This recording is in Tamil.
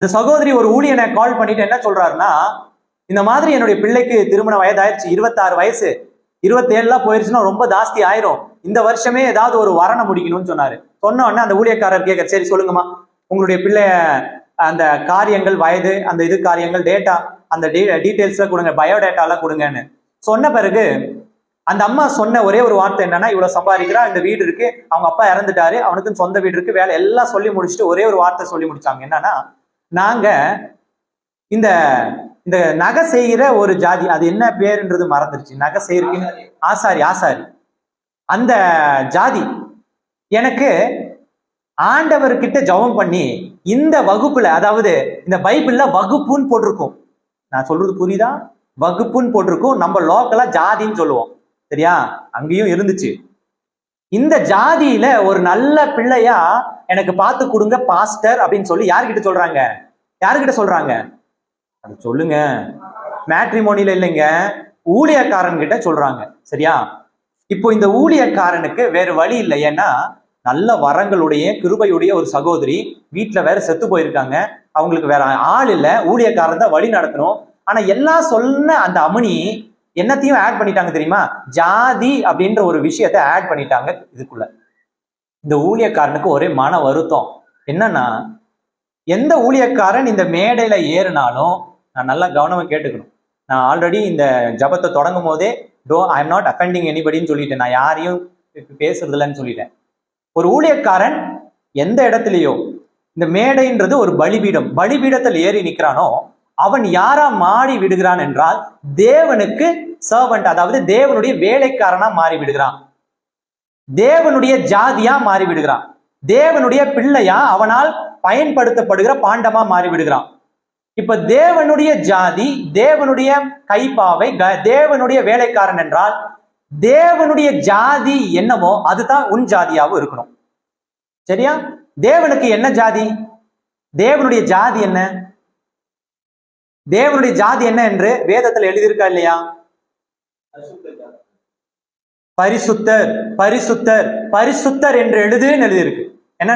இந்த சகோதரி ஒரு ஊழியனை கால் பண்ணிட்டு என்ன சொல்றாருன்னா, இந்த மாதிரி என்னுடைய பிள்ளைக்கு திருமண வயதாயிருச்சு, 26 வயசு, 27 போயிருச்சுன்னா ரொம்ப ஜாஸ்தி ஆயிரும், இந்த வருஷமே ஏதாவது ஒரு வரனை முடிக்கணும்னு சொன்னாரு. சொன்ன உடனே அந்த ஊழியக்காரர் கேட்க, சரி சொல்லுங்கம்மா, உங்களுடைய பிள்ளை அந்த காரியங்கள், வயது, அந்த இது காரியங்கள், டேட்டா, அந்த டீட்டெயில்ஸ்ல கொடுங்க, பயோடேட்டாலாம் கொடுங்கன்னு சொன்ன பிறகு அந்த அம்மா சொன்ன ஒரே ஒரு வார்த்தை என்னன்னா, இவ்வளவு சம்பாதிக்கிறா, இந்த வீடு இருக்கு, அவங்க அப்பா இறந்துட்டாரு, அவனுக்கு சொந்த வீடு இருக்கு, வேலை எல்லாம் சொல்லி முடிச்சுட்டு ஒரே ஒரு வார்த்தை சொல்லி முடிச்சாங்க. என்னன்னா, நாங்க இந்த இந்த நகை செய்கிற ஒரு ஜாதி, அது என்ன பேருன்றது மறந்துருச்சு, நகை செய்யறதுன்னு ஆசாரி, ஆசாரி அந்த ஜாதி எனக்கு ஆண்டவர்கிட்ட ஜெபம் பண்ணி இந்த வகுப்புல, அதாவது இந்த பைபிள்ல வகுப்புன்னு போட்டிருக்கும், நான் சொல்றது புரியுதா, வகுப்புன்னு போட்டிருக்கும், நம்ம லோக்கலா ஜாதின்னு சொல்லுவோம், சரியா, அங்கேயும் இருந்துச்சு. இந்த ஜாதியில ஒரு நல்ல பிள்ளையா எனக்கு பார்த்து கொடுங்க பாஸ்டர் அப்படின்னு சொல்லி யார்கிட்ட சொல்றாங்க, யாருக்கிட்ட சொல்றாங்க, அது சொல்லுங்க, மேட்ரிமோனியில இல்லைங்க, ஊழியக்காரன் கிட்ட சொல்றாங்க, சரியா. இப்போ இந்த ஊழியக்காரனுக்கு வேற வழி இல்லை, ஏன்னா நல்ல வரங்களுடைய கிருபையுடைய ஒரு சகோதரி, வீட்டுல வேற செத்து போயிருக்காங்க, அவங்களுக்கு வேற ஆள் இல்லை, ஊழியக்காரன் தான் வழி நடத்தணும். ஆனா எல்லாம் சொன்ன அந்த அமனி என்னத்தையும் ஆட் பண்ணிட்டாங்க தெரியுமா, ஜாதி அப்படின்ற ஒரு விஷயத்த ஆட் பண்ணிட்டாங்க இதுக்குள்ள. இந்த ஊழியக்காரனுக்கு ஒரே மன வருத்தம். என்னன்னா, எந்த ஊழியக்காரன் இந்த மேடையில ஏறினாலும் நான் நல்லா கவனமா கேட்டுக்கணும். நான் ஆல்ரெடி இந்த ஜபத்தை தொடங்கும் போதே ஐ எம் நாட் அஃபெண்டிங் எனிபடின்னு சொல்லிட்டேன், நான் யாரையும் பேசுறது இல்லைன்னு சொல்லிட்டேன். ஒரு ஊழியக்காரன் எந்த இடத்துலயோ, இந்த மேடைன்றது ஒரு பலிபீடம், பலிபீடத்தில் ஏறி நிற்கிறானோ அவன் யாரா மாறி விடுகிறான் என்றால் தேவனுக்கு சர்வன்ட், அதாவது தேவனுடைய வேலைக்காரனா மாறி விடுகிறான், தேவனுடைய ஜாதியா மாறி விடுகிறான், தேவனுடைய பிள்ளையா அவனால் பயன்படுத்தப்படுகிற பாண்டமா மாறி விடுகிறான். இப்ப தேவனுடைய ஜாதி, தேவனுடைய கைப்பாவை, தேவனுடைய வேலைக்காரன் என்றால் தேவனுடைய ஜாதி என்னமோ அதுதான் உன் ஜாதியாவும் இருக்கணும், சரியா. தேவனுக்கு என்ன ஜாதி, தேவனுடைய ஜாதி என்ன, தேவனுடைய ஜாதி என்ன என்று வேதத்தில் எழுதியிருக்கா இல்லையா, பரிசுத்தர், பரிசுத்தர், பரிசுத்தர் என்று எழுதுன்னு எழுதியிருக்கு. என்ன